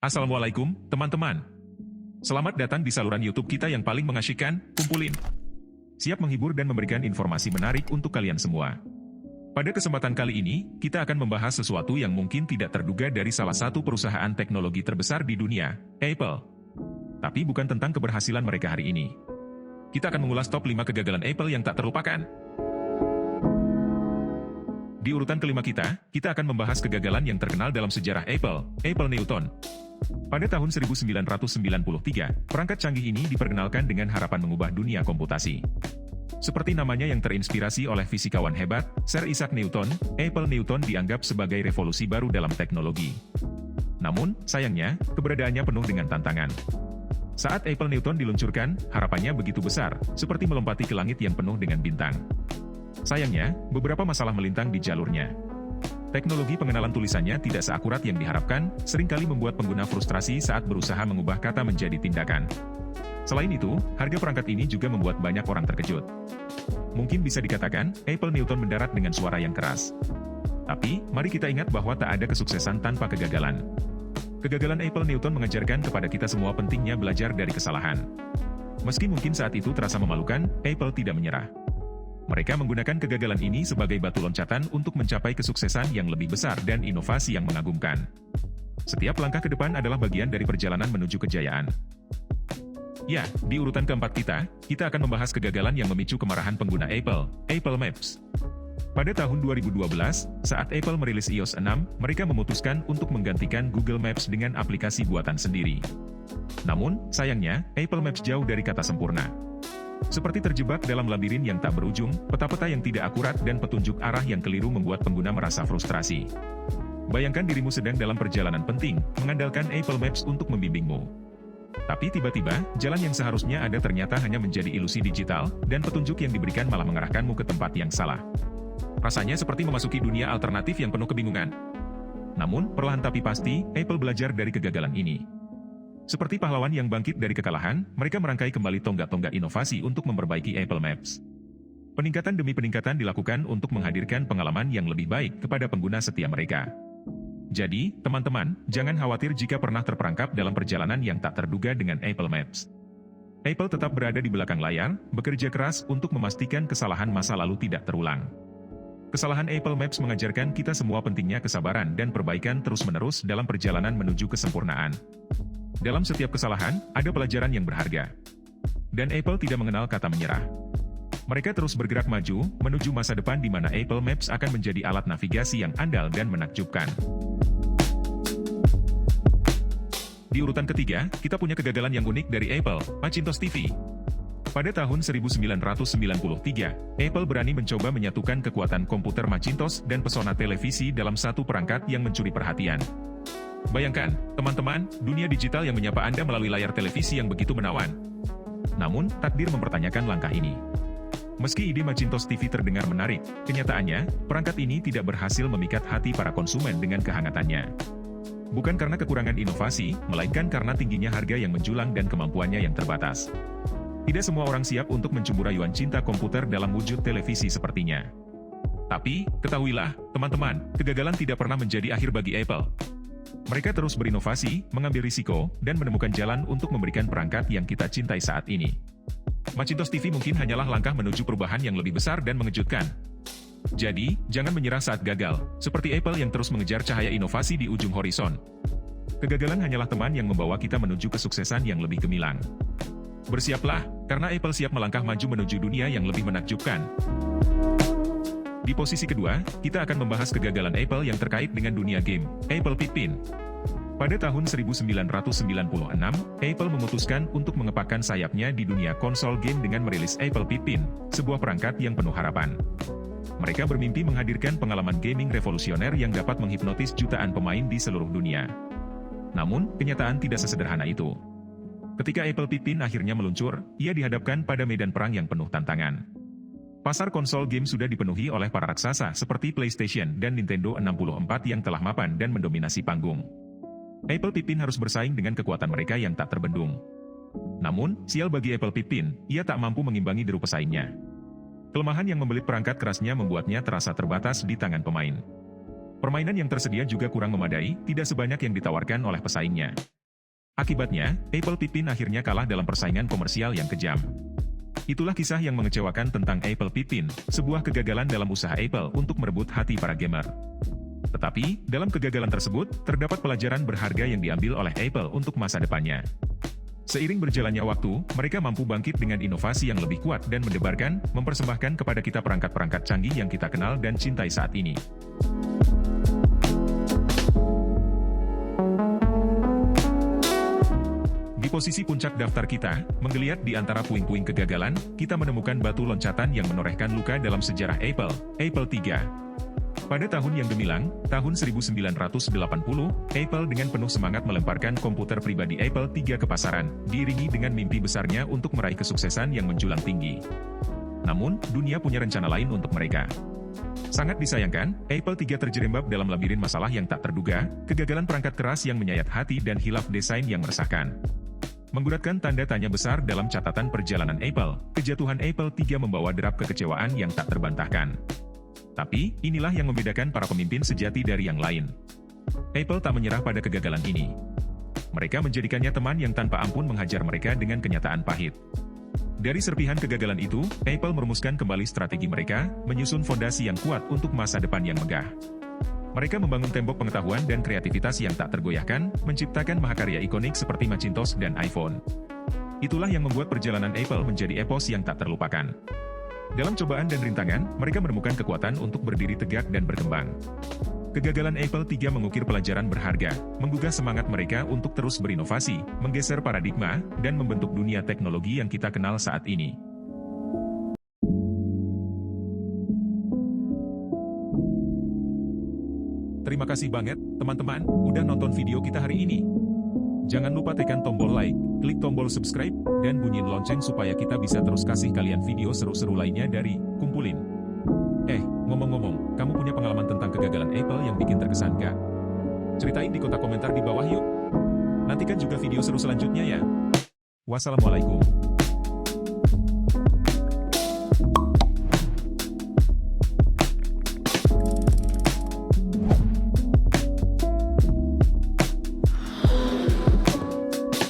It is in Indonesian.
Assalamualaikum, teman-teman. Selamat datang di saluran YouTube kita yang paling mengasyikkan, Kumpulin. Siap menghibur dan memberikan informasi menarik untuk kalian semua. Pada kesempatan kali ini, kita akan membahas sesuatu yang mungkin tidak terduga dari salah satu perusahaan teknologi terbesar di dunia, Apple. Tapi bukan tentang keberhasilan mereka hari ini. Kita akan mengulas top 5 kegagalan Apple yang tak terlupakan. Di urutan kelima kita akan membahas kegagalan yang terkenal dalam sejarah Apple Newton. Pada tahun 1993, perangkat canggih ini diperkenalkan dengan harapan mengubah dunia komputasi. Seperti namanya yang terinspirasi oleh fisikawan hebat, Sir Isaac Newton, Apple Newton dianggap sebagai revolusi baru dalam teknologi. Namun, sayangnya, keberadaannya penuh dengan tantangan. Saat Apple Newton diluncurkan, harapannya begitu besar, seperti melompati ke langit yang penuh dengan bintang. Sayangnya, beberapa masalah melintang di jalurnya. Teknologi pengenalan tulisannya tidak seakurat yang diharapkan, seringkali membuat pengguna frustrasi saat berusaha mengubah kata menjadi tindakan. Selain itu, harga perangkat ini juga membuat banyak orang terkejut. Mungkin bisa dikatakan, Apple Newton mendarat dengan suara yang keras. Tapi, mari kita ingat bahwa tak ada kesuksesan tanpa kegagalan. Kegagalan Apple Newton mengajarkan kepada kita semua pentingnya belajar dari kesalahan. Meski mungkin saat itu terasa memalukan, Apple tidak menyerah. Mereka menggunakan kegagalan ini sebagai batu loncatan untuk mencapai kesuksesan yang lebih besar dan inovasi yang mengagumkan. Setiap langkah ke depan adalah bagian dari perjalanan menuju kejayaan. Ya, di urutan keempat kita akan membahas kegagalan yang memicu kemarahan pengguna Apple Maps. Pada tahun 2012, saat Apple merilis iOS 6, mereka memutuskan untuk menggantikan Google Maps dengan aplikasi buatan sendiri. Namun, sayangnya, Apple Maps jauh dari kata sempurna. Seperti terjebak dalam labirin yang tak berujung, peta-peta yang tidak akurat dan petunjuk arah yang keliru membuat pengguna merasa frustrasi. Bayangkan dirimu sedang dalam perjalanan penting, mengandalkan Apple Maps untuk membimbingmu. Tapi tiba-tiba, jalan yang seharusnya ada ternyata hanya menjadi ilusi digital, dan petunjuk yang diberikan malah mengarahkanmu ke tempat yang salah. Rasanya seperti memasuki dunia alternatif yang penuh kebingungan. Namun, perlahan tapi pasti, Apple belajar dari kegagalan ini. Seperti pahlawan yang bangkit dari kekalahan, mereka merangkai kembali tonggak-tonggak inovasi untuk memperbaiki Apple Maps. Peningkatan demi peningkatan dilakukan untuk menghadirkan pengalaman yang lebih baik kepada pengguna setia mereka. Jadi, teman-teman, jangan khawatir jika pernah terperangkap dalam perjalanan yang tak terduga dengan Apple Maps. Apple tetap berada di belakang layar, bekerja keras untuk memastikan kesalahan masa lalu tidak terulang. Kesalahan Apple Maps mengajarkan kita semua pentingnya kesabaran dan perbaikan terus-menerus dalam perjalanan menuju kesempurnaan. Dalam setiap kesalahan, ada pelajaran yang berharga. Dan Apple tidak mengenal kata menyerah. Mereka terus bergerak maju, menuju masa depan di mana Apple Maps akan menjadi alat navigasi yang andal dan menakjubkan. Di urutan ketiga, kita punya kegagalan yang unik dari Apple, Macintosh TV. Pada tahun 1993, Apple berani mencoba menyatukan kekuatan komputer Macintosh dan pesona televisi dalam satu perangkat yang mencuri perhatian. Bayangkan, teman-teman, dunia digital yang menyapa Anda melalui layar televisi yang begitu menawan. Namun, takdir mempertanyakan langkah ini. Meski ide Macintosh TV terdengar menarik, kenyataannya, perangkat ini tidak berhasil memikat hati para konsumen dengan kehangatannya. Bukan karena kekurangan inovasi, melainkan karena tingginya harga yang menjulang dan kemampuannya yang terbatas. Tidak semua orang siap untuk mencubur rayuan cinta komputer dalam wujud televisi sepertinya. Tapi, ketahuilah, teman-teman, kegagalan tidak pernah menjadi akhir bagi Apple. Mereka terus berinovasi, mengambil risiko, dan menemukan jalan untuk memberikan perangkat yang kita cintai saat ini. Macintosh TV mungkin hanyalah langkah menuju perubahan yang lebih besar dan mengejutkan. Jadi, jangan menyerah saat gagal, seperti Apple yang terus mengejar cahaya inovasi di ujung horizon. Kegagalan hanyalah teman yang membawa kita menuju kesuksesan yang lebih gemilang. Bersiaplah, karena Apple siap melangkah maju menuju dunia yang lebih menakjubkan. Di posisi kedua, kita akan membahas kegagalan Apple yang terkait dengan dunia game, Apple Pippin. Pada tahun 1996, Apple memutuskan untuk mengepakkan sayapnya di dunia konsol game dengan merilis Apple Pippin, sebuah perangkat yang penuh harapan. Mereka bermimpi menghadirkan pengalaman gaming revolusioner yang dapat menghipnotis jutaan pemain di seluruh dunia. Namun, kenyataan tidak sesederhana itu. Ketika Apple Pippin akhirnya meluncur, ia dihadapkan pada medan perang yang penuh tantangan. Pasar konsol game sudah dipenuhi oleh para raksasa seperti PlayStation dan Nintendo 64 yang telah mapan dan mendominasi panggung. Apple Pippin harus bersaing dengan kekuatan mereka yang tak terbendung. Namun, sial bagi Apple Pippin, ia tak mampu mengimbangi deru pesaingnya. Kelemahan yang membelit perangkat kerasnya membuatnya terasa terbatas di tangan pemain. Permainan yang tersedia juga kurang memadai, tidak sebanyak yang ditawarkan oleh pesaingnya. Akibatnya, Apple Pipin akhirnya kalah dalam persaingan komersial yang kejam. Itulah kisah yang mengecewakan tentang Apple Pipin, sebuah kegagalan dalam usaha Apple untuk merebut hati para gamer. Tetapi, dalam kegagalan tersebut, terdapat pelajaran berharga yang diambil oleh Apple untuk masa depannya. Seiring berjalannya waktu, mereka mampu bangkit dengan inovasi yang lebih kuat dan mendebarkan, mempersembahkan kepada kita perangkat-perangkat canggih yang kita kenal dan cintai saat ini. Di posisi puncak daftar kita, menggeliat di antara puing-puing kegagalan, kita menemukan batu loncatan yang menorehkan luka dalam sejarah Apple, Apple III. Pada tahun yang gemilang, tahun 1980, Apple dengan penuh semangat melemparkan komputer pribadi Apple III ke pasaran, diiringi dengan mimpi besarnya untuk meraih kesuksesan yang menjulang tinggi. Namun, dunia punya rencana lain untuk mereka. Sangat disayangkan, Apple III terjerembab dalam labirin masalah yang tak terduga, kegagalan perangkat keras yang menyayat hati dan hilaf desain yang meresahkan. Menggunakan tanda tanya besar dalam catatan perjalanan Apple, kejatuhan Apple III membawa derap kekecewaan yang tak terbantahkan. Tapi, inilah yang membedakan para pemimpin sejati dari yang lain. Apple tak menyerah pada kegagalan ini. Mereka menjadikannya teman yang tanpa ampun menghajar mereka dengan kenyataan pahit. Dari serpihan kegagalan itu, Apple merumuskan kembali strategi mereka, menyusun fondasi yang kuat untuk masa depan yang megah. Mereka membangun tembok pengetahuan dan kreativitas yang tak tergoyahkan, menciptakan mahakarya ikonik seperti Macintosh dan iPhone. Itulah yang membuat perjalanan Apple menjadi epos yang tak terlupakan. Dalam cobaan dan rintangan, mereka menemukan kekuatan untuk berdiri tegak dan berkembang. Kegagalan Apple III mengukir pelajaran berharga, menggugah semangat mereka untuk terus berinovasi, menggeser paradigma, dan membentuk dunia teknologi yang kita kenal saat ini. Terima kasih banget, teman-teman, udah nonton video kita hari ini. Jangan lupa tekan tombol like, klik tombol subscribe, dan bunyiin lonceng supaya kita bisa terus kasih kalian video seru-seru lainnya dari Kumpulin. Ngomong-ngomong, kamu punya pengalaman tentang kegagalan Apple yang bikin terkesan gak? Ceritain di kotak komentar di bawah yuk. Nantikan juga video seru selanjutnya ya. Wassalamualaikum.